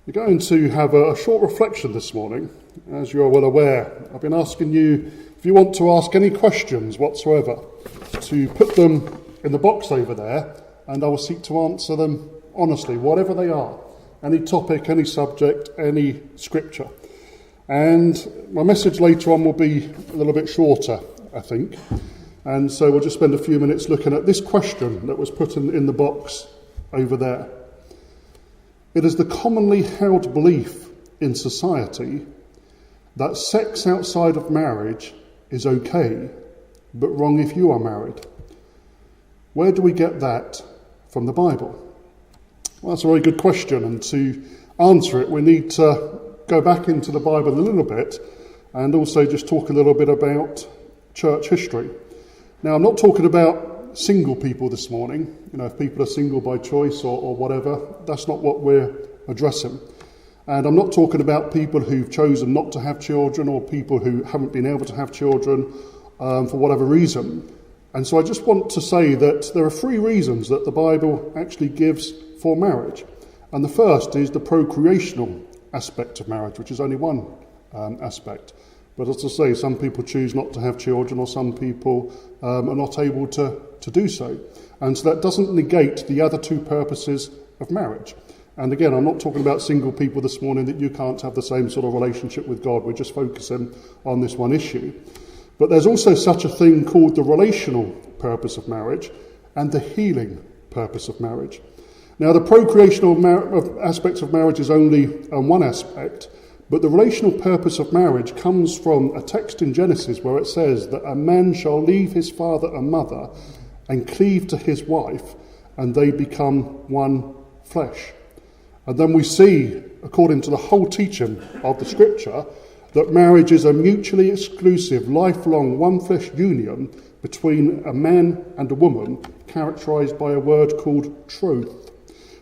We're going to have a short reflection this morning. As you are well aware, I've been asking you, if you want to ask any questions whatsoever, to put them in the box over there, and I will seek to answer them honestly, whatever they are. Any topic, any subject, any scripture. And my message later on will be a little bit shorter, I think. And so we'll just spend a few minutes looking at this question that was put in the box over there. It is the commonly held belief in society that sex outside of marriage is okay, but wrong if you are married. Where do we get that from the Bible? Well, that's a very good question, and to answer it we need to go back into the Bible a little bit and also just talk a little bit about church history. Now, I'm not talking about single people this morning. If people are single by choice or whatever, that's not what we're addressing. And I'm not talking about people who've chosen not to have children or people who haven't been able to have children for whatever reason. And so I just want to say that there are three reasons that the Bible actually gives for marriage. And the first is the procreational aspect of marriage, which is only one aspect. But as I say, some people choose not to have children, or some people are not able to do so. And so that doesn't negate the other two purposes of marriage. And again, I'm not talking about single people this morning, that you can't have the same sort of relationship with God. We're just focusing on this one issue. But there's also such a thing called the relational purpose of marriage and the healing purpose of marriage. Now, the procreational aspects of marriage is only one aspect, but the relational purpose of marriage comes from a text in Genesis where it says that a man shall leave his father and mother and cleave to his wife, and they become one flesh. And then we see, according to the whole teaching of the scripture, that marriage is a mutually exclusive, lifelong, one-flesh union between a man and a woman, characterised by a word called troth.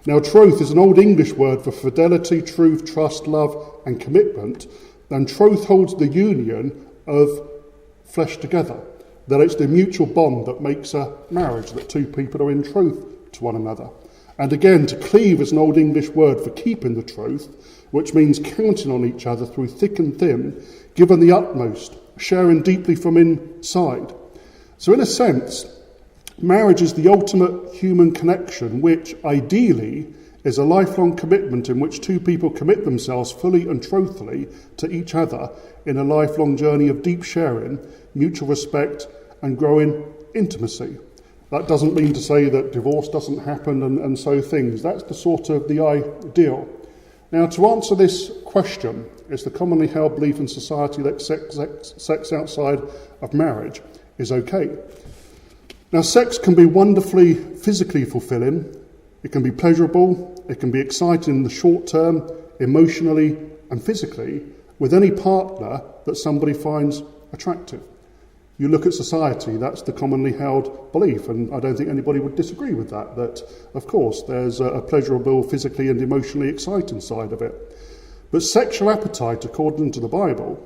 Now, troth is an Old English word for fidelity, truth, trust, love, and commitment. And troth holds the union of flesh together. That it's the mutual bond that makes a marriage, that two people are in troth to one another. And again, to cleave is an Old English word for keeping the troth, which means counting on each other through thick and thin, given the utmost, sharing deeply from inside. So in a sense, marriage is the ultimate human connection, which ideally is a lifelong commitment in which two people commit themselves fully and truthfully to each other in a lifelong journey of deep sharing, mutual respect and growing intimacy. That doesn't mean to say that divorce doesn't happen and so things. That's the sort of the ideal. Now, to answer this question, is the commonly held belief in society that sex outside of marriage is okay. Now, sex can be wonderfully physically fulfilling, it can be pleasurable, it can be exciting in the short term, emotionally and physically, with any partner that somebody finds attractive. You look at society, that's the commonly held belief, and I don't think anybody would disagree with that, of course there's a pleasurable, physically and emotionally exciting side of it. But sexual appetite, according to the Bible,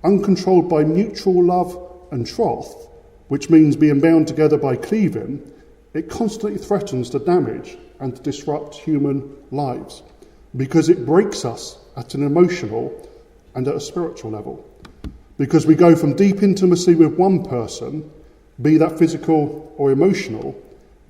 uncontrolled by mutual love and troth, which means being bound together by cleaving, it constantly threatens to damage and to disrupt human lives because it breaks us at an emotional and at a spiritual level. Because we go from deep intimacy with one person, be that physical or emotional,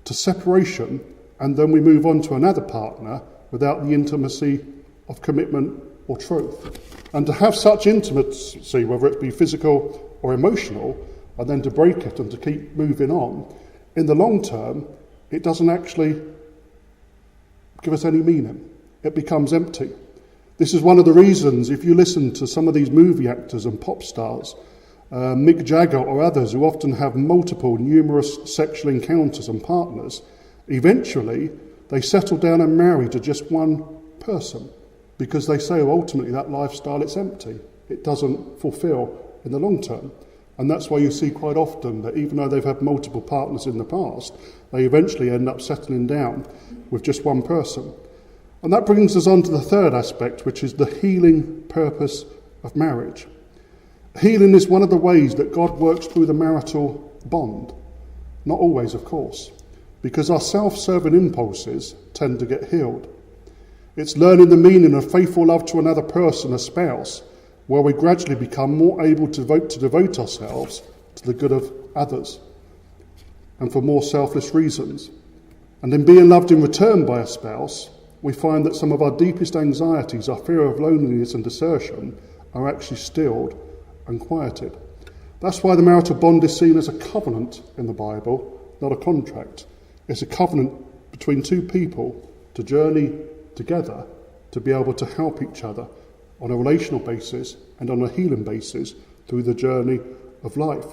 to separation, and then we move on to another partner without the intimacy of commitment or truth. And to have such intimacy, whether it be physical or emotional, and then to break it and to keep moving on, in the long term, it doesn't actually give us any meaning. It becomes empty. This is one of the reasons, if you listen to some of these movie actors and pop stars, Mick Jagger or others who often have numerous sexual encounters and partners, eventually they settle down and marry to just one person because they say, ultimately that lifestyle, it's empty. It doesn't fulfill in the long term. And that's why you see quite often that even though they've had multiple partners in the past, they eventually end up settling down with just one person. And that brings us on to the third aspect, which is the healing purpose of marriage. Healing is one of the ways that God works through the marital bond. Not always, of course, because our self-serving impulses tend to get healed. It's learning the meaning of faithful love to another person, a spouse, where we gradually become more able to devote ourselves to the good of others and for more selfless reasons. And in being loved in return by a spouse, we find that some of our deepest anxieties, our fear of loneliness and desertion, are actually stilled and quieted. That's why the marital bond is seen as a covenant in the Bible, not a contract. It's a covenant between two people to journey together to be able to help each other on a relational basis and on a healing basis through the journey of life.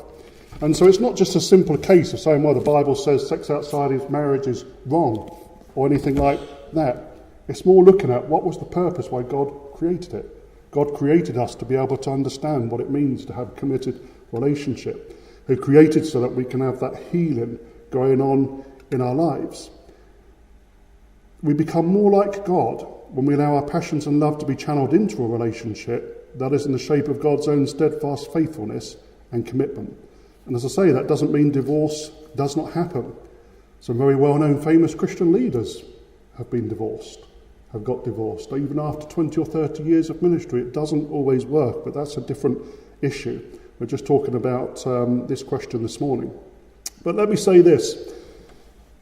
And so it's not just a simple case of saying, well, the Bible says sex outside of marriage is wrong or anything like that. It's more looking at what was the purpose why God created it. God created us to be able to understand what it means to have a committed relationship. He created so that we can have that healing going on in our lives. We become more like God when we allow our passions and love to be channeled into a relationship that is in the shape of God's own steadfast faithfulness and commitment. And as I say, that doesn't mean divorce does not happen. Some very well-known famous Christian leaders have been divorced, have got divorced. Even after 20 or 30 years of ministry, it doesn't always work, but that's a different issue. We're just talking about this question this morning. But let me say this.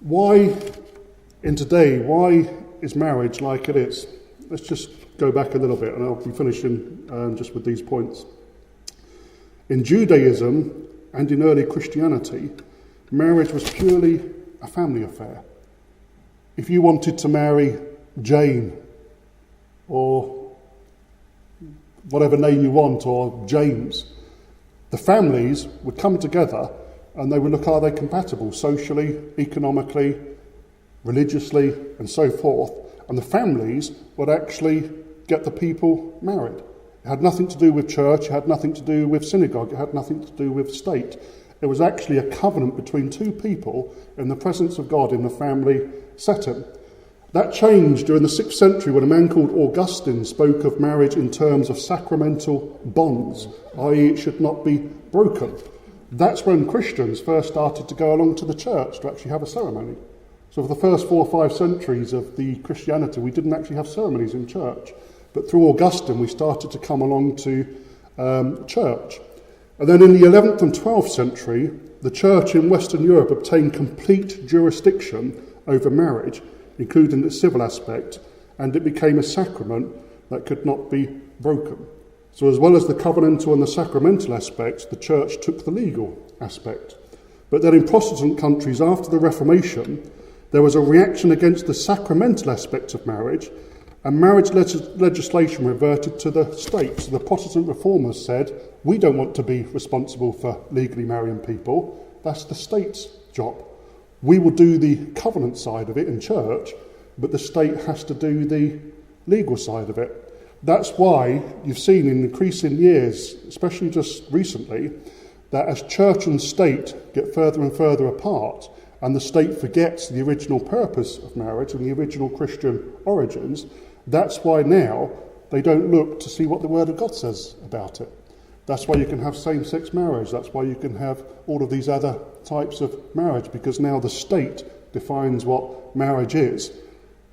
Why is marriage like it is? Let's just go back a little bit, and I'll be finishing just with these points. In Judaism and in early Christianity, marriage was purely a family affair. If you wanted to marry Jane, or whatever name you want, or James, the families would come together and they would look, are they compatible socially, economically, religiously, and so forth. And the families would actually get the people married. It had nothing to do with church, it had nothing to do with synagogue, it had nothing to do with state. It was actually a covenant between two people in the presence of God in the family setting. That changed during the 6th century when a man called Augustine spoke of marriage in terms of sacramental bonds, i.e. it should not be broken. That's when Christians first started to go along to the church to actually have a ceremony. So for the first 4 or 5 centuries of the Christianity, we didn't actually have ceremonies in church. But through Augustine, we started to come along to church. And then in the 11th and 12th century, the church in Western Europe obtained complete jurisdiction over marriage, including the civil aspect, and it became a sacrament that could not be broken. So as well as the covenantal and the sacramental aspects, the church took the legal aspect. But then in Protestant countries after the Reformation, there was a reaction against the sacramental aspect of marriage, and marriage legislation reverted to the state. So the Protestant reformers said, we don't want to be responsible for legally marrying people. That's the state's job. We will do the covenant side of it in church, but the state has to do the legal side of it. That's why you've seen in increasing years, especially just recently, that as church and state get further and further apart, and the state forgets the original purpose of marriage and the original Christian origins, that's why now they don't look to see what the Word of God says about it. That's why you can have same-sex marriage. That's why you can have all of these other types of marriage, because now the state defines what marriage is,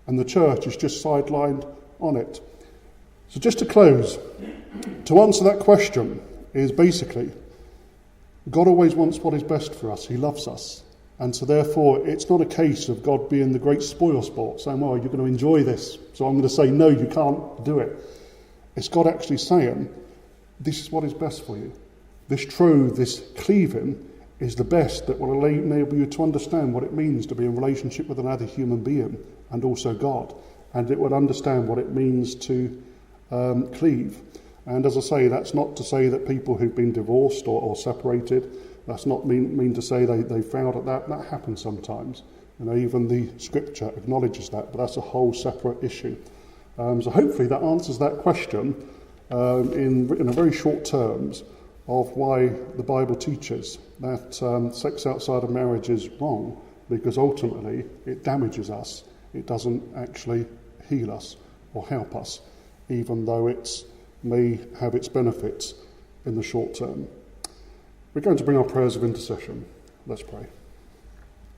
and the church is just sidelined on it. So just to close, to answer that question is basically, God always wants what is best for us. He loves us. And so therefore, it's not a case of God being the great spoil sport, saying, well, you're going to enjoy this, so I'm going to say, no, you can't do it. It's God actually saying, this is what is best for you. This truth, this cleaving, is the best that will enable you to understand what it means to be in relationship with another human being and also God. And it will understand what it means to cleave. And as I say, that's not to say that people who've been divorced or separated, that's not mean to say they failed at that. That happens sometimes. You know, even the scripture acknowledges that, but that's a whole separate issue. So hopefully that answers that question in a very short terms of why the Bible teaches that sex outside of marriage is wrong, because ultimately it damages us. It doesn't actually heal us or help us, even though it may have its benefits in the short term. We're going to bring our prayers of intercession. Let's pray.